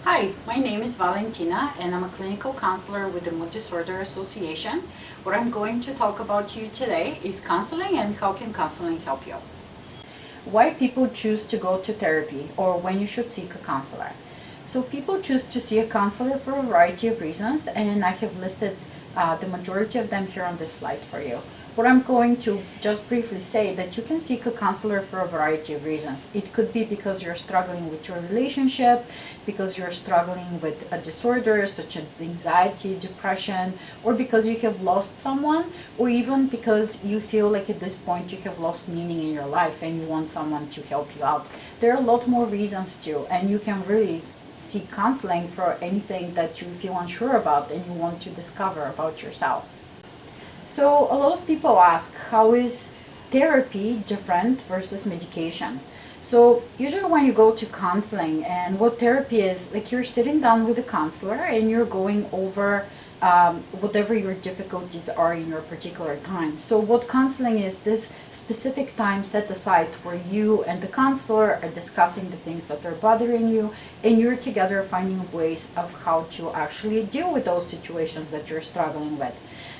Hi, my name is Valentina and I'm a clinical counselor with the Mood Disorder Association. What I'm going to talk about to you today is counseling and how can counseling help you. Why people choose to go to therapy or when you should seek a counselor. So people choose to see a counselor for a variety of reasons, and I have listed the majority of them here on this slide for you. What I'm going to just briefly say that you can seek a counselor for a variety of reasons. It could be because you're struggling with your relationship, because you're struggling with a disorder such as anxiety, depression, or because you have lost someone, or even because you feel like at this point you have lost meaning in your life and you want someone to help you out. There are a lot more reasons too, and you can really seek counseling for anything that you feel unsure about and you want to discover about yourself. So a lot of people ask, how is therapy different versus medication? So usually when you go to counseling, and what therapy is, like you're sitting down with a counselor and you're going over whatever your difficulties are in your particular time. So what counseling is, this specific time set aside where you and the counselor are discussing the things that are bothering you, and you're together finding ways of how to actually deal with those situations that you're struggling with.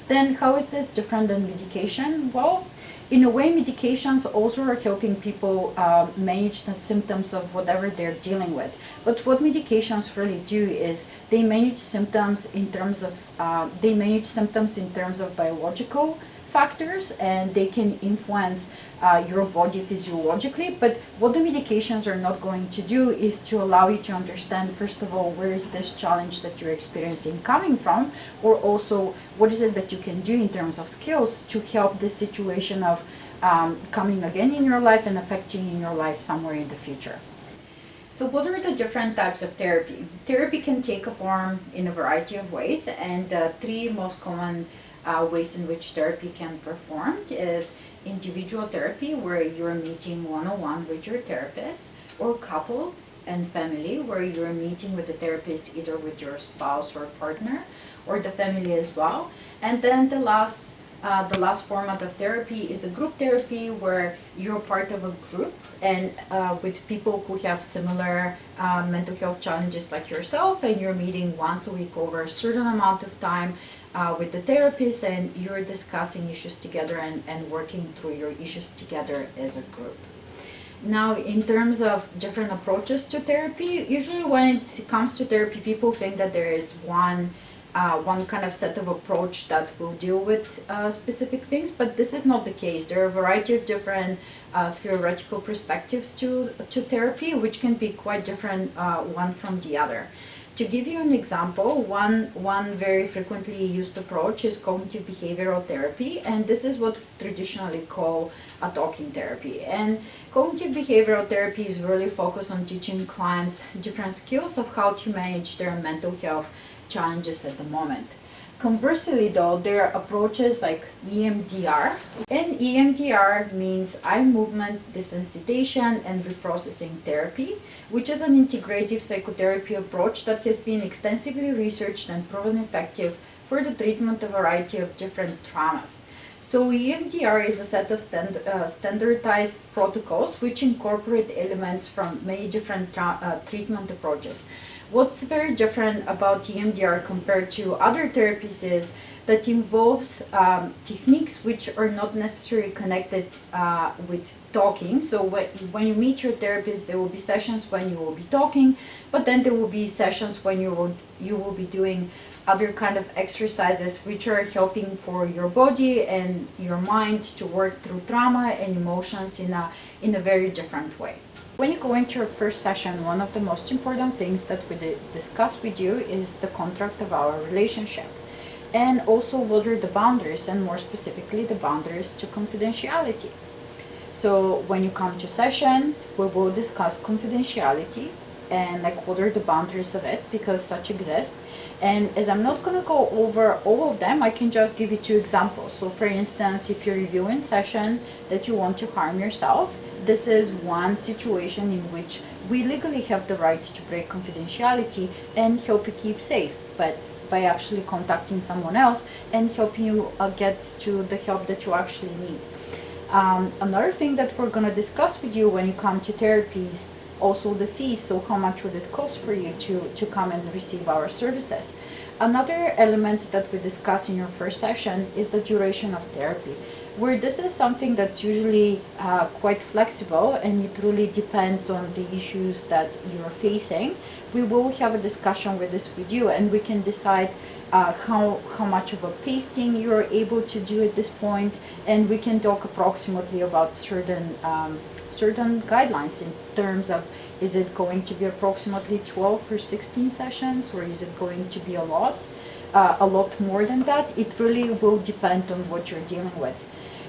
Then how is this different than medication? Well, in a way, medications also are helping people manage the symptoms of whatever they're dealing with. But what medications really do is they manage symptoms in terms of biological factors, and they can influence your body physiologically. But what the medications are not going to do is to allow you to understand, first of all, where is this challenge that you're experiencing coming from, or also what is it that you can do in terms of skills to help this situation of coming again in your life and affecting in your life somewhere in the future. So what are the different types of therapy? Therapy can take a form in a variety of ways, and the three most common ways in which therapy can perform is individual therapy, where you're meeting one-on-one with your therapist, or couple and family, where you're meeting with the therapist either with your spouse or partner, or the family as well. And then the last format of therapy is a group therapy, where you're part of a group and with people who have similar mental health challenges like yourself, and you're meeting once a week over a certain amount of time with the therapist, and you're discussing issues together and working through your issues together as a group. Now, in terms of different approaches to therapy, usually when it comes to therapy, people think that there is one kind of set of approach that will deal with specific things, but this is not the case. There are a variety of different theoretical perspectives to therapy, which can be quite different one from the other. To give you an example, one very frequently used approach is cognitive behavioral therapy, and this is what traditionally called a talking therapy. And cognitive behavioral therapy is really focused on teaching clients different skills of how to manage their mental health challenges at the moment. Conversely though, there are approaches like EMDR, and EMDR means eye movement desensitization and reprocessing therapy, which is an integrative psychotherapy approach that has been extensively researched and proven effective for the treatment of a variety of different traumas. So EMDR is a set of standardized protocols which incorporate elements from many different treatment approaches. What's very different about EMDR compared to other therapies is that involves techniques which are not necessarily connected with talking. So when you meet your therapist, there will be sessions when you will be talking, but then there will be sessions when you will be doing other kind of exercises which are helping for your body and your mind to work through trauma and emotions in a very different way. When you go into your first session, one of the most important things that we discuss with you is the contract of our relationship, and also what are the boundaries, and more specifically the boundaries to confidentiality. So when you come to session, we will discuss confidentiality and like what are the boundaries of it, because such exist. And as I'm not going to go over all of them, I can just give you two examples. So for instance, if you're reviewing session that you want to harm yourself, this is one situation in which we legally have the right to break confidentiality and help you keep safe, but by actually contacting someone else and helping you get to the help that you actually need. Another thing that we're going to discuss with you when you come to therapy is also the fees, so how much would it cost for you to come and receive our services. Another element that we discuss in your first session is the duration of therapy, where this is something that's usually quite flexible, and it really depends on the issues that you're facing. We will have a discussion with this with you, and we can decide how much of a pasting you're able to do at this point, and we can talk approximately about certain guidelines in terms of, is it going to be approximately 12 or 16 sessions, or is it going to be a lot more than that? It really will depend on what you're dealing with.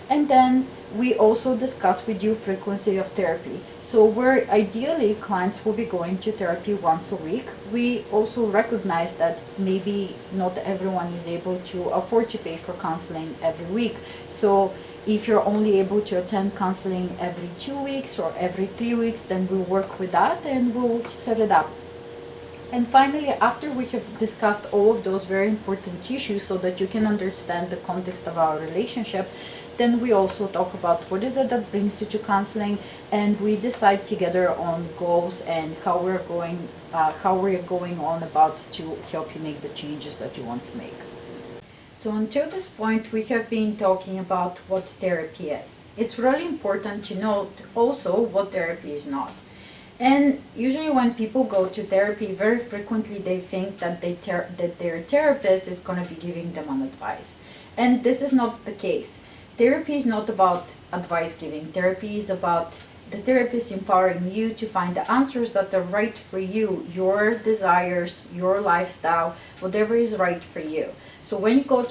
And then we also discuss with you frequency of therapy. So where ideally clients will be going to therapy once a week, we also recognize that maybe not everyone is able to afford to pay for counseling every week. So if you're only able to attend counseling every 2 weeks or every 3 weeks, then we'll work with that and we'll set it up. And finally, after we have discussed all of those very important issues so that you can understand the context of our relationship, then we also talk about what is it that brings you to counseling, and we decide together on goals and how we're going on about to help you make the changes that you want to make. So until this point, we have been talking about what therapy is. It's really important to note also what therapy is not. And usually when people go to therapy, very frequently they think that their therapist is going to be giving them an advice. And this is not the case. Therapy is not about advice giving. Therapy is about the therapist empowering you to find the answers that are right for you, your desires, your lifestyle, whatever is right for you. So when you go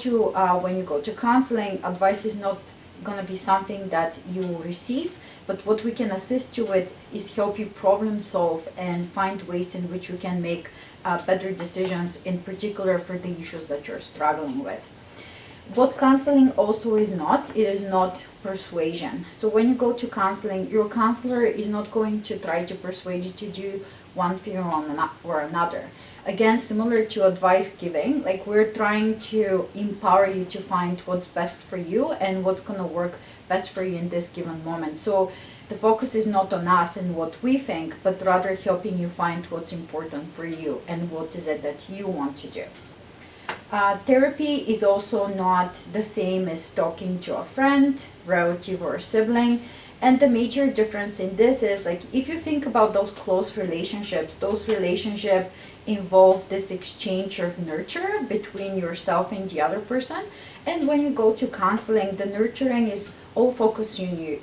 to counseling, advice is not going to be something that you will receive, but what we can assist you with is help you problem solve and find ways in which you can make better decisions, in particular for the issues that you're struggling with. What counseling also is not, it is not persuasion. So when you go to counseling, your counselor is not going to try to persuade you to do one thing or another. Again, similar to advice giving, like we're trying to empower you to find what's best for you and what's going to work best for you in this given moment. So the focus is not on us and what we think, but rather helping you find what's important for you and what is it that you want to do. Therapy is also not the same as talking to a friend, relative, or sibling. And the major difference in this is, like, if you think about those close relationships, those relationships involve this exchange of nurture between yourself and the other person. And when you go to counseling, the nurturing is all focused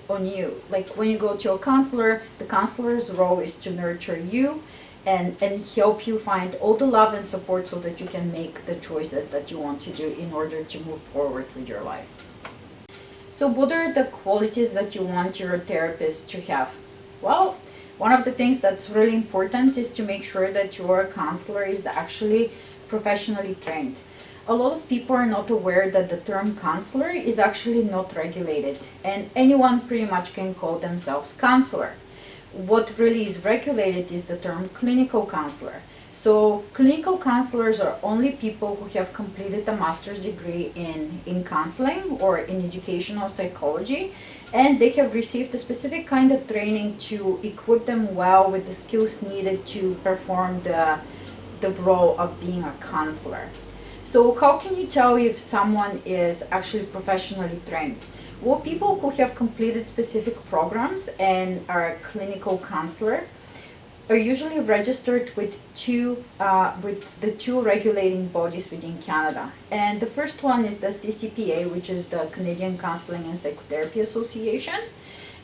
on you. Like when you go to a counselor, the counselor's role is to nurture you and help you find all the love and support so that you can make the choices that you want to do in order to move forward with your life. So what are the qualities that you want your therapist to have? Well, one of the things that's really important is to make sure that your counselor is actually professionally trained. A lot of people are not aware that the term counselor is actually not regulated, and anyone pretty much can call themselves counselor. What really is regulated is the term clinical counselor. So clinical counselors are only people who have completed a master's degree in counseling or in educational psychology, and they have received a specific kind of training to equip them well with the skills needed to perform the role of being a counselor. So how can you tell if someone is actually professionally trained? Well, people who have completed specific programs and are a clinical counselor are usually registered with the two regulating bodies within Canada. And the first one is the CCPA, which is the Canadian Counselling and Psychotherapy Association.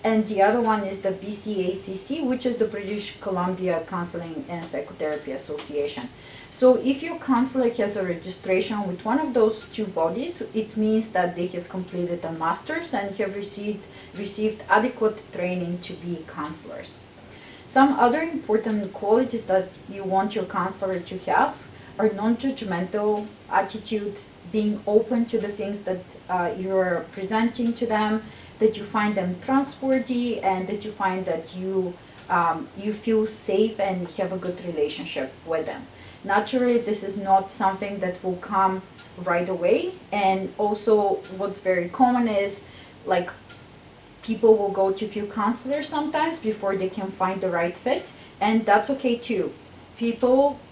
And the other one is the BCACC, which is the British Columbia Counselling and Psychotherapy Association. So if your counselor has a registration with one of those two bodies, it means that they have completed a master's and have received adequate training to be counselors. Some other important qualities that you want your counselor to have are non-judgmental attitude, being open to the things that you're presenting to them, that you find them trustworthy, and that you find that you feel safe and have a good relationship with them. Naturally, this is not something that will come right away, and also what's very common is like People will go to a few counselors sometimes before they can find the right fit, and that's okay too.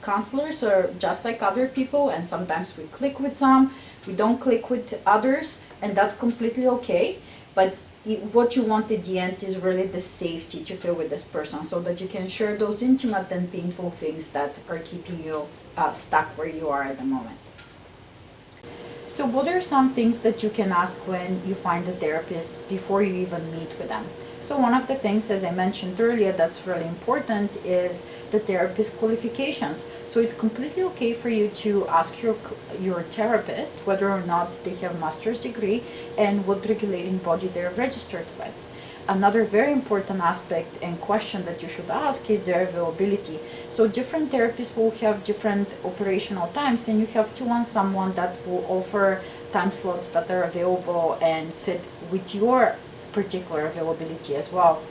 Counselors are just like other people, and sometimes we click with some, we don't click with others, and that's completely okay. But what you want at the end is really the safety to feel with this person, so that you can share those intimate and painful things that are keeping you stuck where you are at the moment. So what are some things that you can ask when you find a therapist before you even meet with them? So one of the things, as I mentioned earlier, that's really important is the therapist qualifications. So it's completely okay for you to ask your therapist whether or not they have a master's degree and what regulating body they're registered with. Another very important aspect and question that you should ask is their availability. So different therapists will have different operational times, and you have to want someone that will offer time slots that are available and fit with your particular availability as well.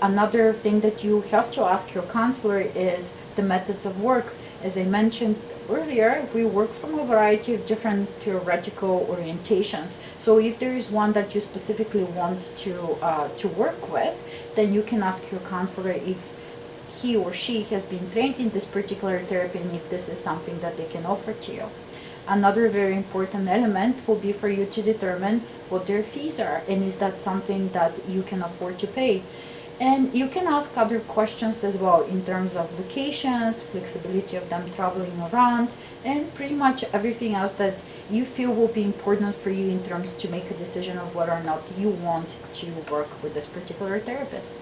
Another thing that you have to ask your counselor is the methods of work. As I mentioned earlier, we work from a variety of different theoretical orientations. So if there is one that you specifically want to work with, then you can ask your counselor if he or she has been trained in this particular therapy and if this is something that they can offer to you. Another very important element will be for you to determine what their fees are, and is that something that you can afford to pay. And you can ask other questions as well in terms of locations, flexibility of them traveling around, and pretty much everything else that you feel will be important for you in terms to make a decision of whether or not you want to work with this particular therapist.